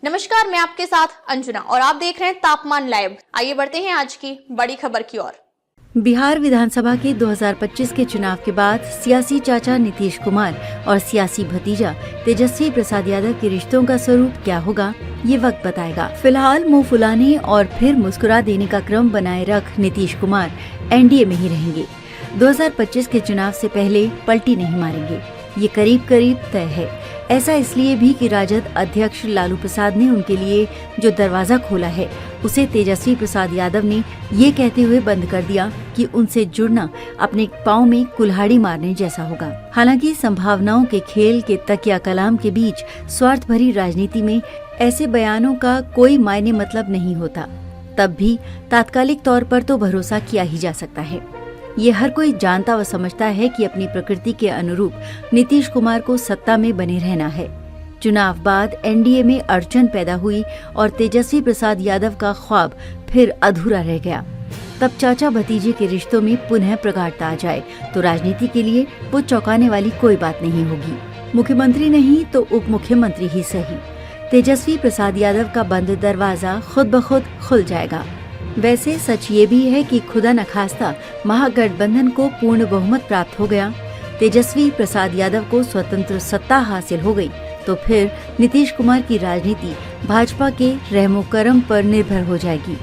नमस्कार, मैं आपके साथ अंजुना और आप देख रहे हैं तापमान लाइव। आइए बढ़ते हैं आज की बड़ी खबर की ओर। बिहार विधानसभा के 2025 के चुनाव के बाद सियासी चाचा नीतीश कुमार और सियासी भतीजा तेजस्वी प्रसाद यादव के रिश्तों का स्वरूप क्या होगा, ये वक्त बताएगा। फिलहाल मुंह फुलाने और फिर मुस्कुरा देने का क्रम बनाए रख नीतीश कुमार एनडीए में ही रहेंगे। 2025 के चुनाव से पहले पलटी नहीं मारेंगे, ये करीब करीब तय है। ऐसा इसलिए भी कि राजद अध्यक्ष लालू प्रसाद ने उनके लिए जो दरवाजा खोला है उसे तेजस्वी प्रसाद यादव ने ये कहते हुए बंद कर दिया कि उनसे जुड़ना अपने पांव में कुल्हाड़ी मारने जैसा होगा। हालांकि संभावनाओं के खेल के तकिया कलाम के बीच स्वार्थ भरी राजनीति में ऐसे बयानों का कोई मायने मतलब नहीं होता, तब भी तात्कालिक तौर पर तो भरोसा किया ही जा सकता है। ये हर कोई जानता व समझता है कि अपनी प्रकृति के अनुरूप नीतीश कुमार को सत्ता में बने रहना है। चुनाव बाद एनडीए में अड़चन पैदा हुई और तेजस्वी प्रसाद यादव का ख्वाब फिर अधूरा रह गया। तब चाचा भतीजे के रिश्तों में पुनः प्रगाढ़ता आ जाए तो राजनीति के लिए वो चौंकाने वाली कोई बात नहीं होगी। मुख्यमंत्री नहीं तो उप मुख्यमंत्री ही सही, तेजस्वी प्रसाद यादव का बंद दरवाजा खुद ब खुद खुल जाएगा। वैसे सच ये भी है कि खुदा न खास्ता महागठबंधन को पूर्ण बहुमत प्राप्त हो गया, तेजस्वी प्रसाद यादव को स्वतंत्र सत्ता हासिल हो गई, तो फिर नीतीश कुमार की राजनीति भाजपा के रहमो करम पर निर्भर हो जाएगी,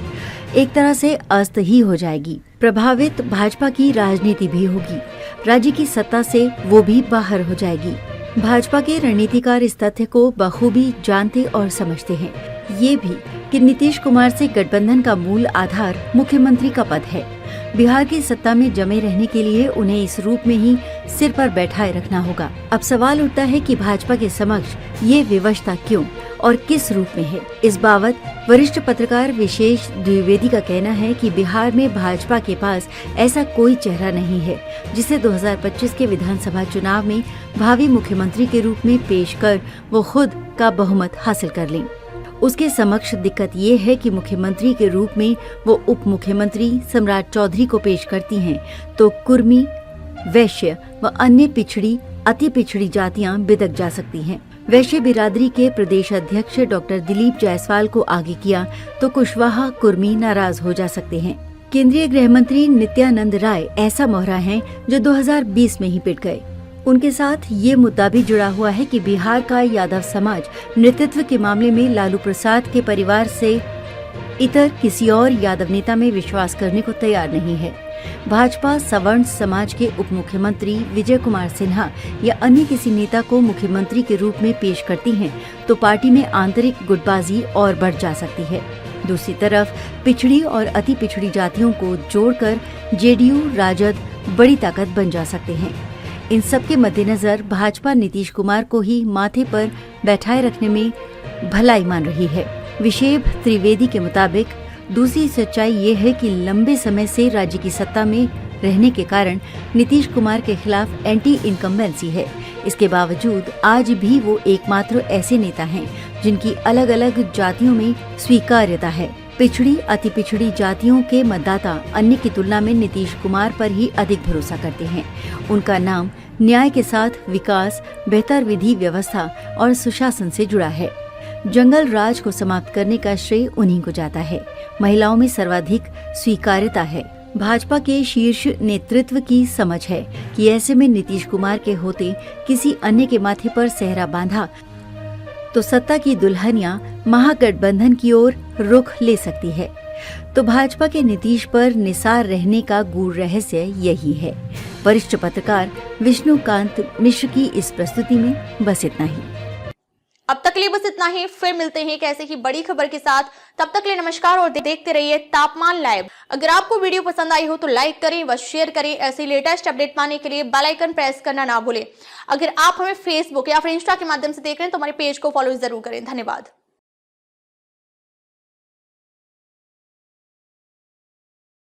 एक तरह से अस्त ही हो जाएगी। प्रभावित भाजपा की राजनीति भी होगी, राज्य की सत्ता से वो भी बाहर हो जाएगी। भाजपा के रणनीतिकार इस तथ्य को बखूबी जानते और समझते हैं, ये भी कि नीतीश कुमार से गठबंधन का मूल आधार मुख्यमंत्री का पद है। बिहार की सत्ता में जमे रहने के लिए उन्हें इस रूप में ही सिर पर बैठाए रखना होगा। अब सवाल उठता है कि भाजपा के समक्ष ये विवशता क्यों और किस रूप में है। इस बाबत वरिष्ठ पत्रकार विशेष द्विवेदी का कहना है कि बिहार में भाजपा के पास ऐसा कोई चेहरा नहीं है जिसे 2025 के विधानसभा चुनाव में भावी मुख्यमंत्री के रूप में पेश कर वो खुद का बहुमत हासिल कर लें। उसके समक्ष दिक्कत ये है कि मुख्यमंत्री के रूप में वो उप मुख्यमंत्री सम्राट चौधरी को पेश करती हैं, तो कुर्मी, वैश्य व अन्य पिछड़ी अति पिछड़ी जातियां बिदक जा सकती हैं। वैश्य बिरादरी के प्रदेश अध्यक्ष डॉक्टर दिलीप जायसवाल को आगे किया तो कुशवाहा कुर्मी नाराज हो जा सकते हैं। केंद्रीय गृह मंत्री नित्यानंद राय ऐसा मोहरा है जो 2020 में ही पिट गए। उनके साथ ये मुद्दा भी जुड़ा हुआ है कि बिहार का यादव समाज नेतृत्व के मामले में लालू प्रसाद के परिवार से इतर किसी और यादव नेता में विश्वास करने को तैयार नहीं है। भाजपा सवर्ण समाज के उप मुख्यमंत्री विजय कुमार सिन्हा या अन्य किसी नेता को मुख्यमंत्री के रूप में पेश करती है तो पार्टी में आंतरिक गुटबाजी और बढ़ जा सकती है। दूसरी तरफ पिछड़ी और अति पिछड़ी जातियों को जोड़कर जेडीयू राजद बड़ी ताकत बन जा सकते हैं। इन सब के मद्देनजर भाजपा नीतीश कुमार को ही माथे पर बैठाए रखने में भलाई मान रही है। विशेष त्रिवेदी के मुताबिक दूसरी सच्चाई ये है कि लंबे समय से राज्य की सत्ता में रहने के कारण नीतीश कुमार के खिलाफ एंटी इनकम्बेंसी है। इसके बावजूद आज भी वो एकमात्र ऐसे नेता हैं जिनकी अलग अलग जातियों में स्वीकार्यता है। पिछड़ी अति पिछड़ी जातियों के मतदाता अन्य की तुलना में नीतीश कुमार पर ही अधिक भरोसा करते हैं। उनका नाम न्याय के साथ विकास, बेहतर विधि व्यवस्था और सुशासन से जुड़ा है। जंगल राज को समाप्त करने का श्रेय उन्हीं को जाता है। महिलाओं में सर्वाधिक स्वीकार्यता है। भाजपा के शीर्ष नेतृत्व की समझ है कि ऐसे में नीतीश कुमार के होते किसी अन्य के माथे पर सेहरा बांधा तो सत्ता की दुल्हनिया महागठबंधन की ओर रुख ले सकती है। तो भाजपा के नीतीश पर निसार रहने का गूढ़ रहस्य यही है। वरिष्ठ पत्रकार विष्णुकांत मिश्र की इस प्रस्तुति में बस इतना ही। अब तक लिए बस इतना ही, फिर मिलते हैं एक ऐसे ही बड़ी खबर के साथ। तब तक लिए नमस्कार और देखते रहिए तापमान लाइव। अगर आपको वीडियो पसंद आई हो तो लाइक करें व शेयर करें। ऐसी लेटेस्ट अपडेट पाने के लिए बेल आइकन प्रेस करना ना भूलें। अगर आप हमें फेसबुक या फिर इंस्टा के माध्यम से देख रहे हैं तो हमारे पेज को फॉलो जरूर करें। धन्यवाद।